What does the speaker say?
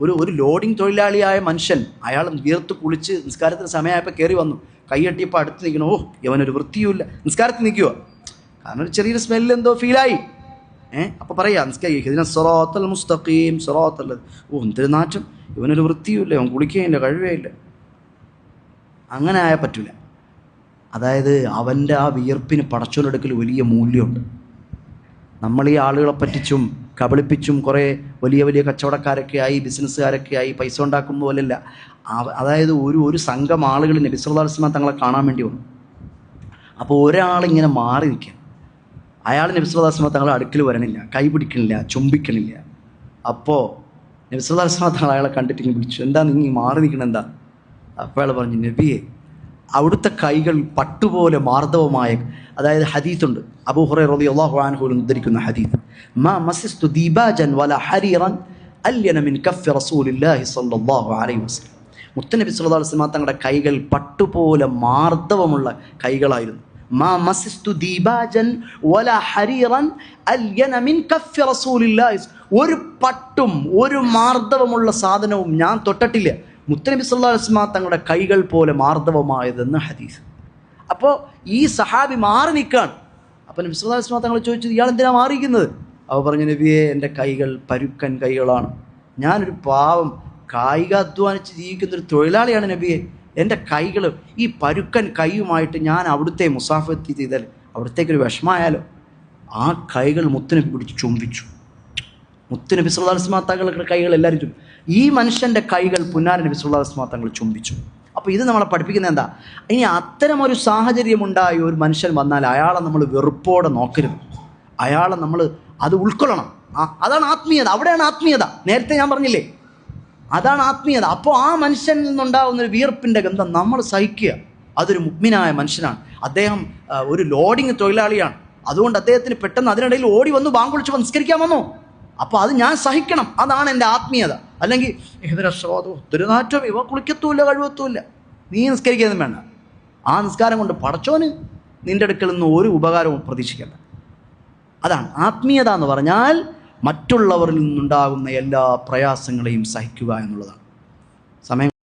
ഒരു ലോഡിങ് തൊഴിലാളിയായ മനുഷ്യൻ, അയാൾ വീർത്ത് കുളിച്ച് നിസ്കാരത്തിന് സമയമായപ്പോൾ കയറി വന്നു, കൈയ്യട്ടിയപ്പോൾ അടുത്ത് നിൽക്കണം. ഓ, ഇവനൊരു വൃത്തിയുമില്ല, നിസ്കാരത്തിൽ നിൽക്കുക. കാരണം ഒരു ചെറിയൊരു സ്മെല്ല് എന്തോ ഫീലായി. അപ്പോൾ പറയാം നിസ്കരിക്കുക, സിറാത്തൽ മുസ്തഖീം സിറാത്തൽ. ഓ, എന്തൊരു നാറ്റം, ഇവനൊരു വൃത്തിയുമില്ല, ഇവൻ കുളിക്കുകയില്ല, കഴിവേയില്ല. അങ്ങനെ ആയാൽ പറ്റില്ല. അതായത് അവൻ്റെ ആ വിയർപ്പിന് പടച്ചോനെടുക്കൽ വലിയ മൂല്യമുണ്ട്. നമ്മൾ ഈ ആളുകളെ പറ്റിച്ചും കബളിപ്പിച്ചും കുറേ വലിയ വലിയ കച്ചവടക്കാരൊക്കെ ആയി, ബിസിനസ്സുകാരൊക്കെ ആയി പൈസ ഉണ്ടാക്കുന്ന പോലെയല്ല. അതായത് ഒരു സംഘം ആളുകൾ നബി സല്ലല്ലാഹു അലൈഹി വസല്ലം തങ്ങളെ കാണാൻ വേണ്ടി വന്നു. അപ്പോൾ ഒരാളിങ്ങനെ മാറി നിൽക്കുക. അയാൾ നബി സല്ലല്ലാഹു അലൈഹി വസല്ലം തങ്ങളെ അടുക്കൽ വരണില്ല, കൈ പിടിക്കണില്ല, ചുംബിക്കണില്ല. അപ്പോൾ നബി സല്ലല്ലാഹു അലൈഹി വസല്ലം തങ്ങൾ അയാളെ കണ്ടിട്ട് ഇങ്ങനെ വിളിച്ചു, എന്താ നിങ്ങൾ മാറി നിൽക്കണം എന്താ? അപ്പോൾ അയാൾ പറഞ്ഞു, നബിയെ, അവിടുത്തെ കൈകൾ പട്ടുപോലെ മാർദ്ദവമായ, അതായത് ഹദീത്തുണ്ട്, അബൂ ഹുറൈറ റളിയല്ലാഹു അൻഹു ഉദ്ധരിക്കുന്ന ഹദീത്ത്, മാ മസിസ്തു ദീബാജൻ വല ഹരീറൻ അല്യന മിൻ കഫി റസൂലില്ലാഹി സ്വല്ലല്ലാഹു അലൈഹി വസല്ലം. മുത്തനബി സല്ലല്ലാഹു അലൈഹി വസല്ലം തങ്ങളുടെ കൈകൾ പട്ടുപോലെ മാർദ്ദവമുള്ള കൈകളായിരുന്നു. മാ മസിസ്തു ദീബാജൻ വല ഹരീറൻ അല്യന മിൻ കഫി റസൂലില്ലാഹി, ഒരു പട്ടും ഒരു മാർദ്ദവമുള്ള സാധനവും ഞാൻ തൊട്ടിട്ടില്ല മുത്തനബി സല്ലല്ലാഹു അലൈഹി വസല്ലം തങ്ങളുടെ കൈകൾ പോലെ മാർദ്ദവമായതെന്ന് ഹദീസ്. അപ്പോൾ ഈ സഹാബി മാറി നിൽക്കുകയാണ്. അപ്പോൾ നബി സല്ലല്ലാഹു അലൈഹി വസല്ലം തങ്ങൾ ചോദിച്ചത്, ഇയാൾ എന്തിനാണ് മാറിയിരിക്കുന്നത്? അവർ പറഞ്ഞു, നബിയെ, എൻ്റെ കൈകൾ പരുക്കൻ കൈകളാണ്, ഞാനൊരു പാവം കായിക അധ്വാനിച്ച് ജീവിക്കുന്നൊരു തൊഴിലാളിയാണ് നബിയെ. എൻ്റെ കൈകൾ ഈ പരുക്കൻ കൈയുമായിട്ട് ഞാൻ അവിടുത്തെ മുസാഫത്ത് ചെയ്താൽ അവിടത്തേക്കൊരു വിഷമമായാലോ? ആ കൈകൾ മുത്തുനബി പിടിച്ച് ചുംബിച്ചു. മുത്തുനബി സല്ലല്ലാഹു അലൈഹി വസല്ലം തങ്ങളുടെ കൈകൾ എല്ലാവരും ചുംബിച്ചു. ഈ മനുഷ്യൻ്റെ കൈകൾ പുന്നാര നബി സല്ലല്ലാഹു അലൈഹി വസല്ലം തങ്ങൾ ചുംബിച്ചു. അപ്പോൾ ഇത് നമ്മളെ പഠിപ്പിക്കുന്നത് എന്താ? ഇനി അത്തരമൊരു സാഹചര്യമുണ്ടായി ഒരു മനുഷ്യൻ വന്നാൽ അയാളെ നമ്മൾ വെറുപ്പോടെ നോക്കരുത്. അയാളെ നമ്മൾ അത് ഉൾക്കൊള്ളണം. അതാണ് ആത്മീയത. അവിടെയാണ് ആത്മീയത. നേരത്തെ ഞാൻ പറഞ്ഞില്ലേ, അതാണ് ആത്മീയത. അപ്പോൾ ആ മനുഷ്യനിൽ നിന്നുണ്ടാകുന്നൊരു വിയർപ്പിൻ്റെ ഗന്ധം നമ്മൾ സഹിക്കുക. അതൊരു മുഅ്മിനായ മനുഷ്യനാണ്. അദ്ദേഹം ഒരു ലോഡിങ് തൊഴിലാളിയാണ്. അതുകൊണ്ട് അദ്ദേഹത്തിന് പെട്ടെന്ന് അതിനിടയിൽ ഓടി വന്നു ബാങ്ക് വിളിച്ച് നിസ്കരിക്കാൻ വന്നു. അപ്പോൾ അത് ഞാൻ സഹിക്കണം. അതാണ് എൻ്റെ ആത്മീയത. അല്ലെങ്കിൽ ദുരനാറ്റം, ഇവ കുളിക്കത്തുമില്ല, കഴിവത്തുമില്ല, നീ നിസ്കരിക്കാനും വേണ്ട. ആ നിസ്കാരം കൊണ്ട് പടച്ചോന് നിൻ്റെ അടുക്കൽ നിന്ന് ഒരു ഉപകാരവും പ്രതീക്ഷിക്കേണ്ട. അതാണ് ആത്മീയത എന്ന് പറഞ്ഞാൽ, മറ്റുള്ളവരിൽ നിന്നുണ്ടാകുന്ന എല്ലാ പ്രയാസങ്ങളെയും സഹിക്കുക എന്നുള്ളതാണ്. സമയം